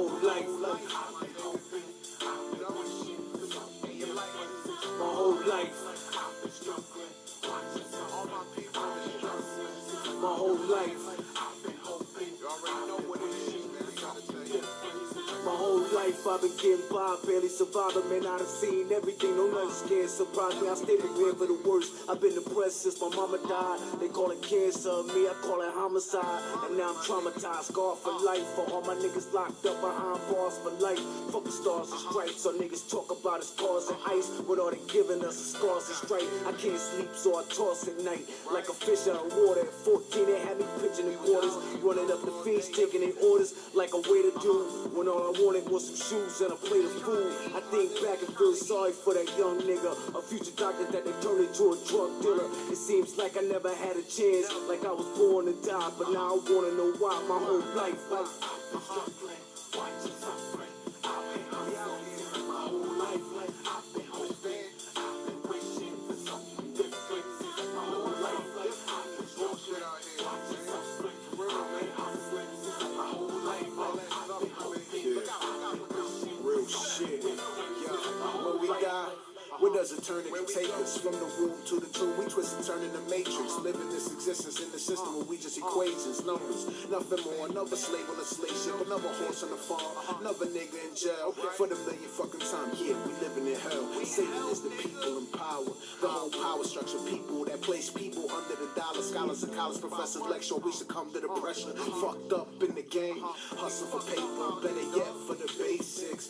whole life. My whole life. My whole life. My whole life I've been getting by, barely surviving, man. I done seen everything, no nothing can surprise me. I stayed prepared for the worst. I've been depressed since my mama died. They call it cancer, me I call it homicide. And now I'm traumatized, scarred for life. For all my niggas locked up behind bars for life. Fuck the stars and stripes, so niggas talk about his cars and ice. What all they giving us is scars and stripe. I can't sleep, so I toss at night like a fish out of water. At 14, they had me pitching in quarters, running up the fees, taking in orders like a way to do. When all I wanted was some shoes and a plate of food. I think back and feel sorry for that young nigga, a future doctor that they turned into a drug dealer. It seems like I never had a chance, like I was born to die. But now I wanna know why my whole life. I've been struggling, why you suffering? I've been hustling my whole life. I've been hoping, I've been wishing for something different my whole life. I've been struggling, why you suffering? I've been hustling my whole life. I've been hoping, I've been wishing. Real shit. What we got? Where does eternity take us? From the womb to the tomb, we twist and turn in the matrix. Living this existence in the system where we just equations, numbers, nothing more. Another slave on a slave ship, another horse on the farm, another nigga in jail for the million fucking time. Yeah, we living in hell. Satan is the people in power. The whole power structure, people that place people under the dollar. Scholars and college professors lecture, we succumb to the pressure. Fucked up in the game, hustle for paper, better yet for the basics.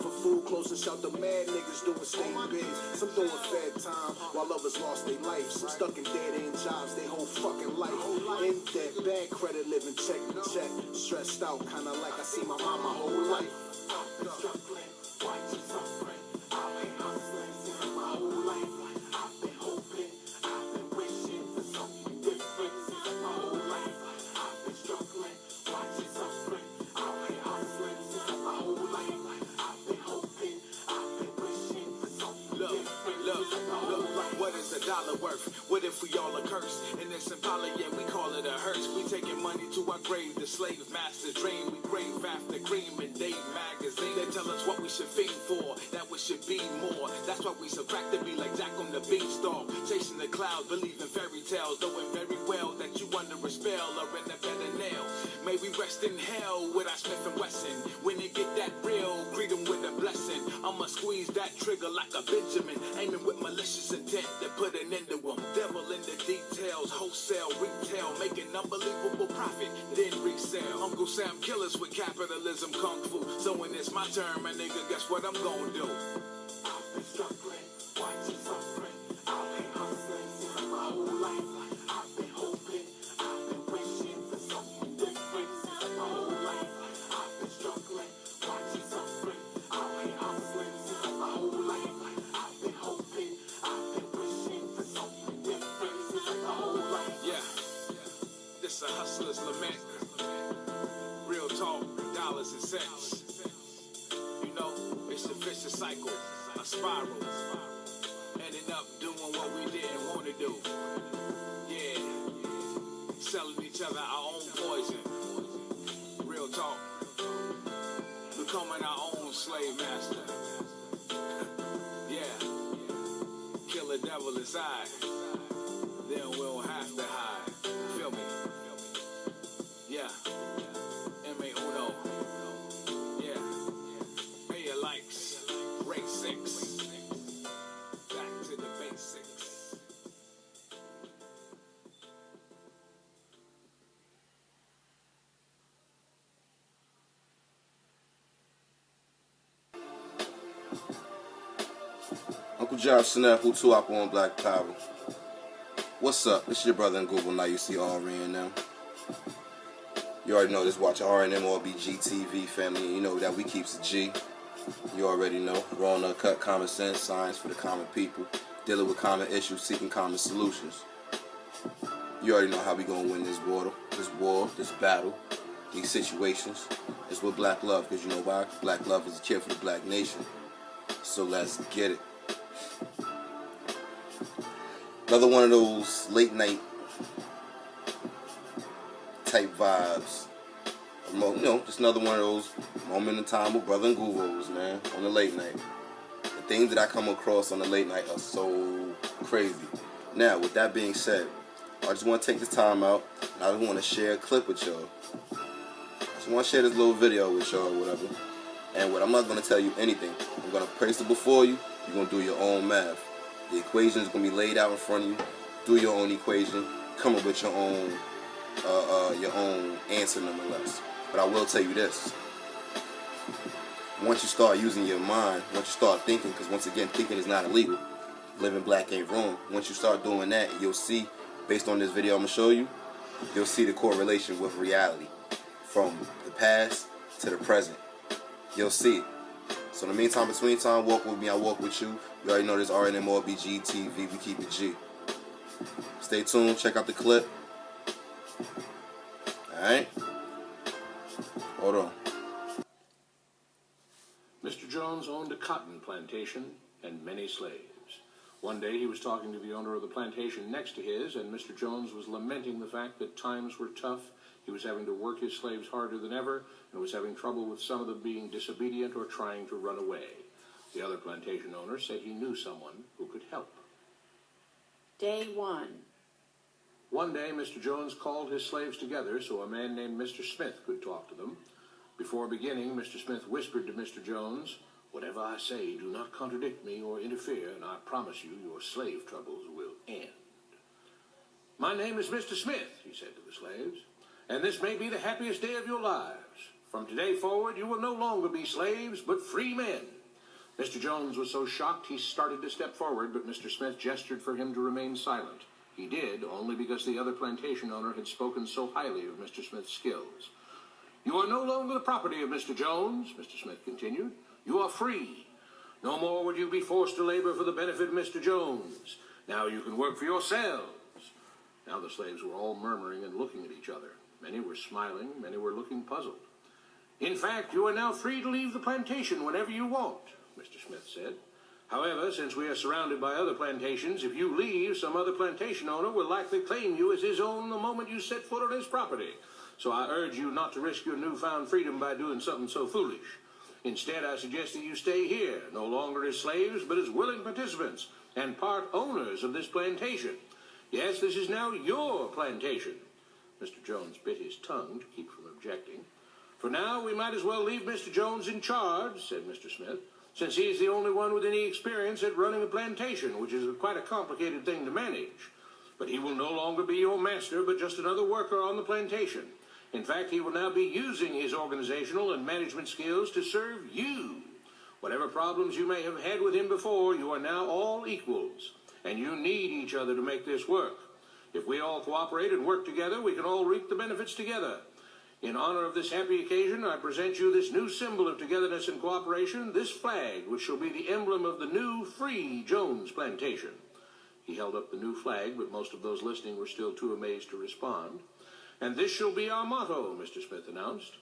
For food, clothes, and shelter, mad niggas doing state biz. Some doing fair time, while others lost their life. Some stuck in dead-end jobs, they whole fucking life. In debt, bad credit, living check to check. Stressed out, kinda like I see my mom my whole life. I've been struggling, why you suffering? I've been hustling my whole life. I've been hoping, I've been wishing for something different my whole life. I've been struggling, why you suffering? I've been hustling my whole life. I've been hoping, I've been wishing for something different my whole life. What is a dollar worth? What if we all are cursed? In this Impala, yeah, we call it a hearse. We taking money to our grave, the slave master's dream. We crave after cream and Dave magazine. They tell us what we should fiend for, that we should be more. That's why we subtract to be like Jack on the beanstalk. Chasing the clouds, believing fairy tales, knowing very well that you under a spell or in a better nail. May we rest in hell with our Smith & Wesson. When it get that real, greet them with a blessing. I'ma squeeze that trigger like a Benjamin, aiming with malicious intent to put an end to them. Devil in the details, wholesale, retail, making unbelievable profit, then resell. Uncle Sam killers with capitalism, kung fu. So when it's my turn, my nigga, guess what I'm gonna do? I've been struggling, why you suffering? I've been hustling my whole life. I've been hoping, I've been wishing for something different my whole life. I've been struggling, why you suffering? I've been hustling my whole life. I've been hoping, I've been wishing for something different my whole life. Yeah, this a hustler's lament. Real talk, dollars and cents. You know, it's a vicious cycle, a spiral. Ending up doing what we didn't want to do. Yeah, selling each other our own poison. Real talk, becoming our own slave master. Yeah, kill the devil inside, then we don't have to hide. Feel me? Yeah, M-A-Uno. Yeah, pay your likes, rate 6. Back to the basics. Uncle John Snap, who two up on Black Power. What's up? It's your brother Nguvo. Now you see RN now. You already know this. Watching RNM RBG TV family. You know that we keeps a G. You already know. Raw and uncut common sense, science for the common people. Dealing with common issues, seeking common solutions. You already know how we gonna win this war, this battle, these situations. It's with black love, because you know why? Black love is a cure for the black nation. So let's get it. Another one of those late night type vibes. Just another one of those moment in time with Brother Nguvo's, man, on the late night. The things that I come across on the late night are so crazy. Now, with that being said, I just want to take this time out, and I just want to share a clip with y'all. I just want to share this little video with y'all or whatever. And I'm not going to tell you anything. I'm going to place it before you. You're going to do your own math. The equation is going to be laid out in front of you. Do your own equation. Come up with your own answer, nonetheless. But I will tell you this. Once you start using your mind, once you start thinking, because once again, thinking is not illegal. Living black ain't wrong. Once you start doing that, you'll see, based on this video I'm going to show you, you'll see the correlation with reality. From the past to the present. You'll see it. So in the meantime, between time, walk with me, I walk with you. You already know this RNMORBG TV, we keep it G. Stay tuned, check out the clip. Alright? Hold on. Mr. Jones owned a cotton plantation and many slaves. One day he was talking to the owner of the plantation next to his, and Mr. Jones was lamenting the fact that times were tough. He was having to work his slaves harder than ever, and was having trouble with some of them being disobedient or trying to run away. The other plantation owner said he knew someone who could help. Day 1. One day, Mr. Jones called his slaves together so a man named Mr. Smith could talk to them. Before beginning, Mr. Smith whispered to Mr. Jones, "Whatever I say, do not contradict me or interfere, and I promise you your slave troubles will end." "My name is Mr. Smith," he said to the slaves, "and this may be the happiest day of your lives. From today forward, you will no longer be slaves, but free men." Mr. Jones was so shocked he started to step forward, but Mr. Smith gestured for him to remain silent. He did, only because the other plantation owner had spoken so highly of Mr. Smith's skills. "You are no longer the property of Mr. Jones," Mr. Smith continued. "You are free. No more would you be forced to labor for the benefit of Mr. Jones. Now you can work for yourselves." Now the slaves were all murmuring and looking at each other. Many were smiling, many were looking puzzled. "In fact, you are now free to leave the plantation whenever you want," Mr. Smith said. "However, since we are surrounded by other plantations, if you leave, some other plantation owner will likely claim you as his own the moment you set foot on his property. So I urge you not to risk your newfound freedom by doing something so foolish. Instead, I suggest that you stay here, no longer as slaves, but as willing participants and part owners of this plantation. Yes, this is now your plantation." Mr. Jones bit his tongue to keep from objecting. "For now, we might as well leave Mr. Jones in charge," said Mr. Smith, "since he is the only one with any experience at running a plantation, which is quite a complicated thing to manage. But he will no longer be your master, but just another worker on the plantation. In fact, he will now be using his organizational and management skills to serve you. Whatever problems you may have had with him before, you are now all equals, and you need each other to make this work. If we all cooperate and work together, we can all reap the benefits together. In honor of this happy occasion, I present you this new symbol of togetherness and cooperation, this flag, which shall be the emblem of the new free Jones plantation." He held up the new flag, but most of those listening were still too amazed to respond. "And this shall be our motto," Mr. Smith announced.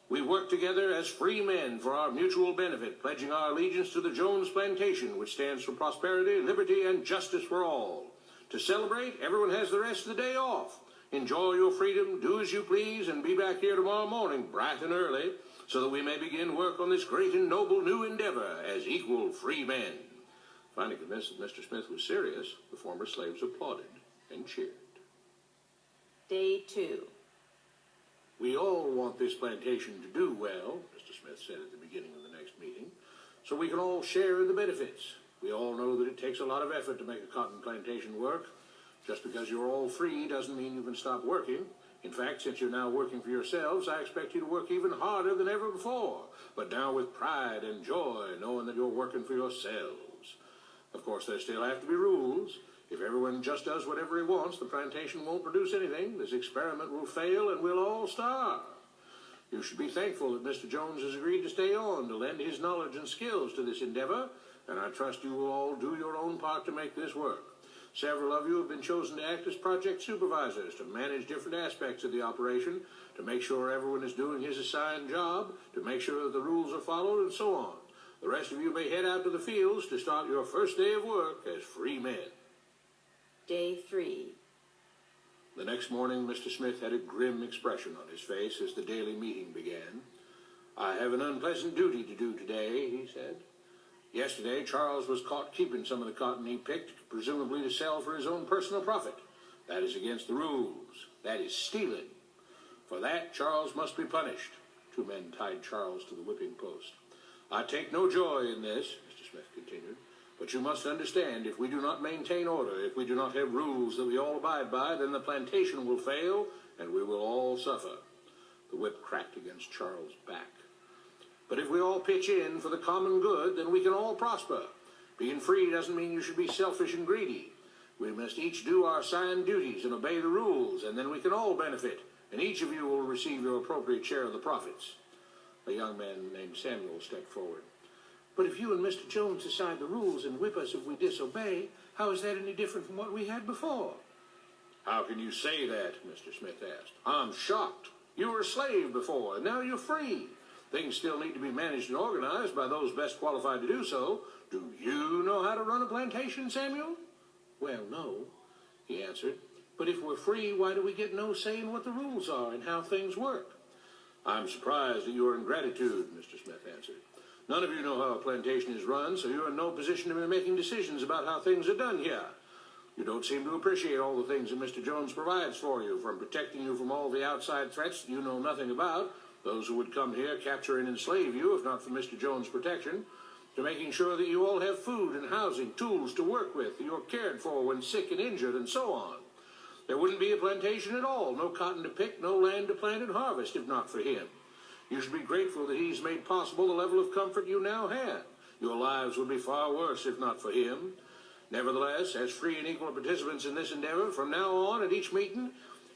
"We work together as free men for our mutual benefit, pledging our allegiance to the Jones plantation, which stands for prosperity, liberty, and justice for all. To celebrate, everyone has the rest of the day off. Enjoy your freedom, do as you please, and be back here tomorrow morning, bright and early, so that we may begin work on this great and noble new endeavor as equal free men." Finally convinced that Mr. Smith was serious, the former slaves applauded and cheered. Day 2. "We all want this plantation to do well," Mr. Smith said at the beginning of the next meeting, "so we can all share in the benefits. We all know that it takes a lot of effort to make a cotton plantation work. Just because you're all free doesn't mean you can stop working. In fact, since you're now working for yourselves, I expect you to work even harder than ever before, but now with pride and joy, knowing that you're working for yourselves. Of course, there still have to be rules. If everyone just does whatever he wants, the plantation won't produce anything. This experiment will fail and we'll all starve. You should be thankful that Mr. Jones has agreed to stay on to lend his knowledge and skills to this endeavor, and I trust you will all do your own part to make this work. Several of you have been chosen to act as project supervisors to manage different aspects of the operation, to make sure everyone is doing his assigned job, to make sure that the rules are followed, and so on. The rest of you may head out to the fields to start your first day of work as free men." Day 3. The next morning, Mr. Smith had a grim expression on his face as the daily meeting began. "I have an unpleasant duty to do today," he said. "Yesterday, Charles was caught keeping some of the cotton he picked, presumably to sell for his own personal profit. That is against the rules. That is stealing. For that, Charles must be punished." Two men tied Charles to the whipping post. "I take no joy in this," Mr. Smith continued, "but you must understand, if we do not maintain order, if we do not have rules that we all abide by, then the plantation will fail, and we will all suffer." The whip cracked against Charles' back. "But if we all pitch in for the common good, then we can all prosper. Being free doesn't mean you should be selfish and greedy. We must each do our assigned duties and obey the rules, and then we can all benefit, and each of you will receive your appropriate share of the profits." A young man named Samuel stepped forward. "But if you and Mr. Jones decide the rules and whip us if we disobey, how is that any different from what we had before?" "How can you say that?" Mr. Smith asked. "I'm shocked. You were a slave before, and now you're free. Things still need to be managed and organized by those best qualified to do so. Do you know how to run a plantation, Samuel?" "Well, no," he answered. "But if we're free, why do we get no say in what the rules are and how things work?" "I'm surprised at your ingratitude," Mr. Smith answered. "None of you know how a plantation is run, so you're in no position to be making decisions about how things are done here. You don't seem to appreciate all the things that Mr. Jones provides for you, from protecting you from all the outside threats that you know nothing about, those who would come here, capture and enslave you, if not for Mr. Jones' protection, to making sure that you all have food and housing, tools to work with, that you're cared for when sick and injured, and so on. There wouldn't be a plantation at all, no cotton to pick, no land to plant and harvest, if not for him. You should be grateful that he's made possible the level of comfort you now have. Your lives would be far worse if not for him. Nevertheless, as free and equal participants in this endeavor, from now on at each meeting,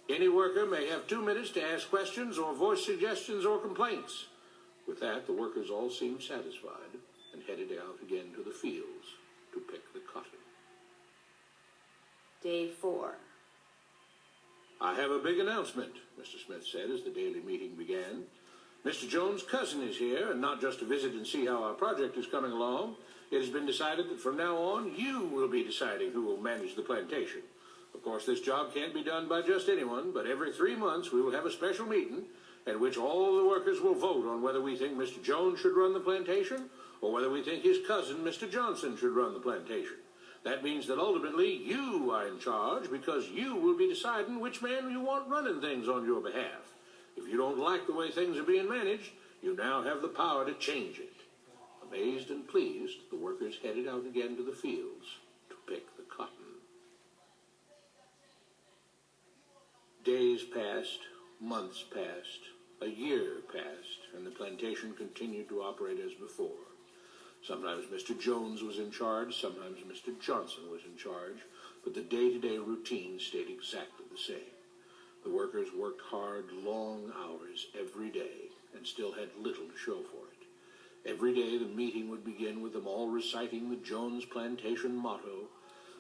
any worker may have 2 minutes to ask questions or voice suggestions or complaints." With that, the workers all seemed satisfied and headed out again to the fields to pick the cotton. Day 4. "I have a big announcement," Mr. Smith said as the daily meeting began. "Mr. Jones' cousin is here, and not just to visit and see how our project is coming along. It has been decided that from now on, you will be deciding who will manage the plantation. Of course, this job can't be done by just anyone, but every 3 months we will have a special meeting at which all the workers will vote on whether we think Mr. Jones should run the plantation or whether we think his cousin, Mr. Johnson, should run the plantation. That means that ultimately you are in charge because you will be deciding which man you want running things on your behalf. If you don't like the way things are being managed, you now have the power to change it." Amazed and pleased, the workers headed out again to the fields to pick the cotton. Days passed, months passed, a year passed, and the plantation continued to operate as before. Sometimes Mr. Jones was in charge, sometimes Mr. Johnson was in charge, but the day-to-day routine stayed exactly the same. The workers worked hard, long hours every day, and still had little to show for it. Every day the meeting would begin with them all reciting the Jones Plantation motto,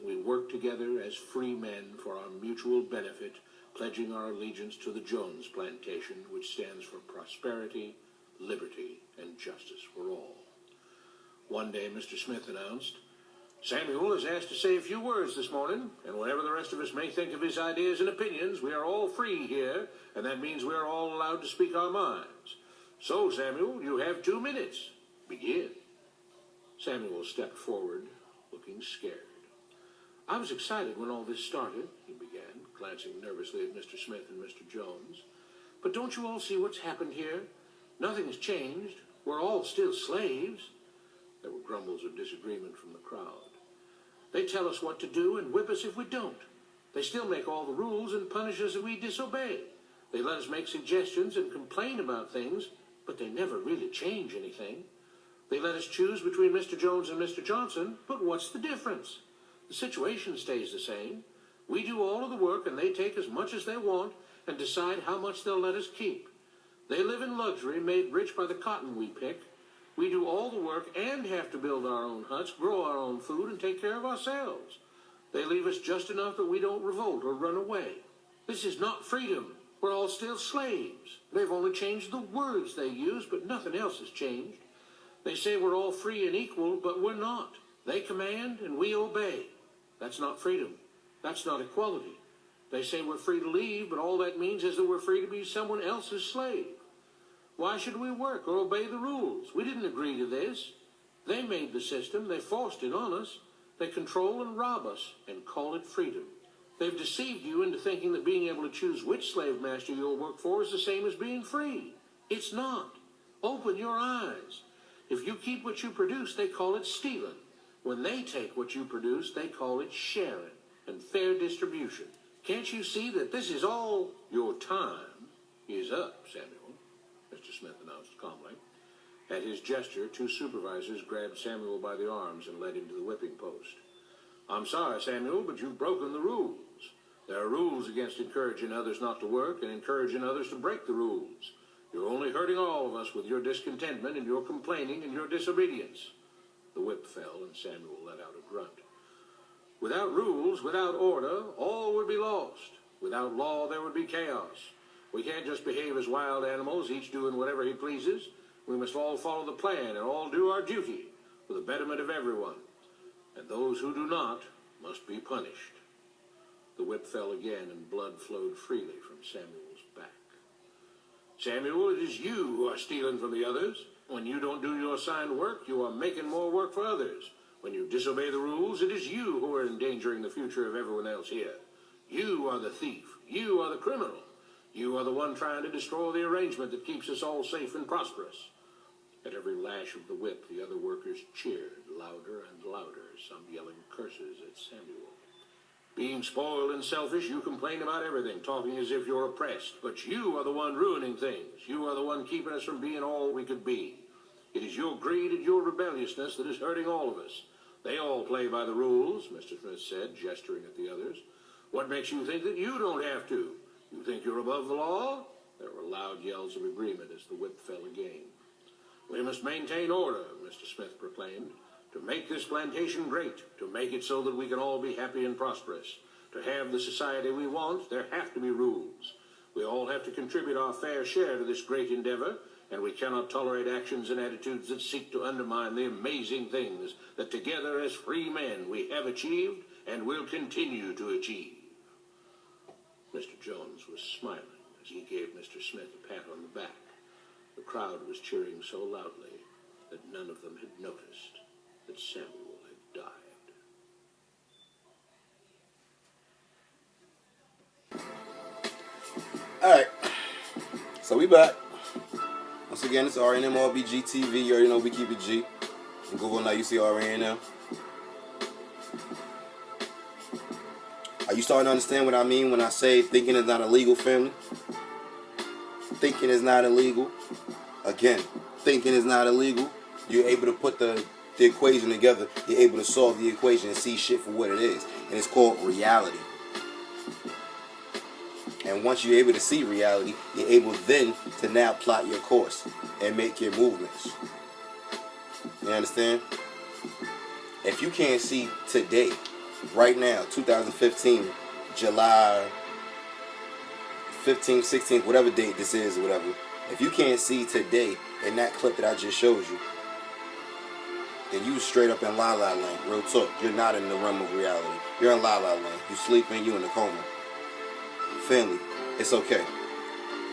"We work together as free men for our mutual benefit, pledging our allegiance to the Jones Plantation, which stands for prosperity, liberty, and justice for all." One day Mr. Smith announced, "Samuel is asked to say a few words this morning, and whatever the rest of us may think of his ideas and opinions, we are all free here, and that means we are all allowed to speak our minds. So, Samuel, you have 2 minutes. Begin." Samuel stepped forward, looking scared. "I was excited when all this started," he began, glancing nervously at Mr. Smith and Mr. Jones. "But don't you all see what's happened here? Nothing has changed. We're all still slaves." There were grumbles of disagreement from the crowd. "They tell us what to do and whip us if we don't. They still make all the rules and punish us if we disobey. They let us make suggestions and complain about things, but they never really change anything. They let us choose between Mr. Jones and Mr. Johnson, but what's the difference? The situation stays the same. We do all of the work and they take as much as they want and decide how much they'll let us keep. They live in luxury, made rich by the cotton we pick. We do all the work and have to build our own huts, grow our own food, and take care of ourselves. They leave us just enough that we don't revolt or run away. This is not freedom. We're all still slaves. They've only changed the words they use, but nothing else has changed. They say we're all free and equal, but we're not. They command and we obey. That's not freedom. That's not equality. They say we're free to leave, but all that means is that we're free to be someone else's slave. Why should we work or obey the rules? We didn't agree to this. They made the system. They forced it on us. They control and rob us and call it freedom. They've deceived you into thinking that being able to choose which slave master you'll work for is the same as being free. It's not. Open your eyes. If you keep what you produce, they call it stealing. When they take what you produce, they call it sharing and fair distribution. Can't you see that this is all your time is up, Samuel? Mr. Smith announced calmly. At his gesture, two supervisors grabbed Samuel by the arms and led him to the whipping post. I'm sorry, Samuel, but you've broken the rules. There are rules against encouraging others not to work and encouraging others to break the rules. You're only hurting all of us with your discontentment and your complaining and your disobedience. The whip fell and Samuel let out a grunt. Without rules, without order, all would be lost. Without law, there would be chaos. We can't just behave as wild animals, each doing whatever he pleases. We must all follow the plan and all do our duty for the betterment of everyone. And those who do not must be punished. The whip fell again and blood flowed freely from Samuel's back. Samuel, it is you who are stealing from the others. When you don't do your assigned work, you are making more work for others. When you disobey the rules, it is you who are endangering the future of everyone else here. You are the thief. You are the criminal. You are the one trying to destroy the arrangement that keeps us all safe and prosperous. At every lash of the whip, the other workers cheered louder and louder, some yelling curses at Samuel. Being spoiled and selfish, you complain about everything, talking as if you're oppressed. But you are the one ruining things. You are the one keeping us from being all we could be. It is your greed and your rebelliousness that is hurting all of us. They all play by the rules, Mr. Smith said, gesturing at the others. What makes you think that you don't have to? You think you're above the law? There were loud yells of agreement as the whip fell again. We must maintain order, Mr. Smith proclaimed, to make this plantation great, to make it so that we can all be happy and prosperous. To have the society we want, there have to be rules. We all have to contribute our fair share to this great endeavor, and we cannot tolerate actions and attitudes that seek to undermine the amazing things that together as free men we have achieved and will continue to achieve. Mr. Jones was smiling as he gave Mr. Smith a pat on the back. The crowd was cheering so loudly that none of them had noticed that Samuel had died. Alright, so we back. Once again, it's RNMRBG TV. You already know we keep it G. Nguvo, now you see RNM. Are you starting to understand what I mean when I say thinking is not illegal, family? Thinking is not illegal. Again, thinking is not illegal. You're able to put the equation together. You're able to solve the equation and see shit for what it is. And it's called reality. And once you're able to see reality, you're able then to now plot your course and make your movements. You understand? If you can't see today, right now, 2015, July 15th, 16th, whatever date this is or whatever, if you can't see today in that clip that I just showed you, then you straight up in La La Land. Real talk. You're not in the realm of reality. You're in La La Land. You sleeping, you in a coma. Family, it's okay.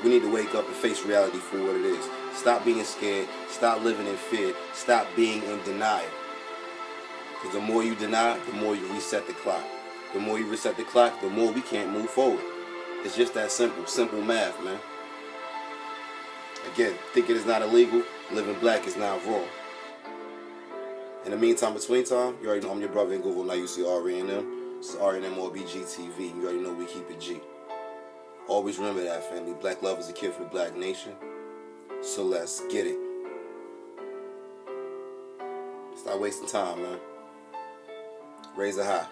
We need to wake up and face reality for what it is. Stop being scared. Stop living in fear. Stop being in denial. Because the more you deny, the more you reset the clock. The more you reset the clock, the more we can't move forward. It's just that simple. Simple math, man. Again, thinking it's not illegal. Living black is not wrong. In the meantime, between time, you already know I'm your brother Nguvo. Now you see RNM. It's RNMRBG TV. You already know we keep it G. Always remember that, family. Black love is a cure for the black nation. So let's get it. Stop wasting time, man. Raise it high.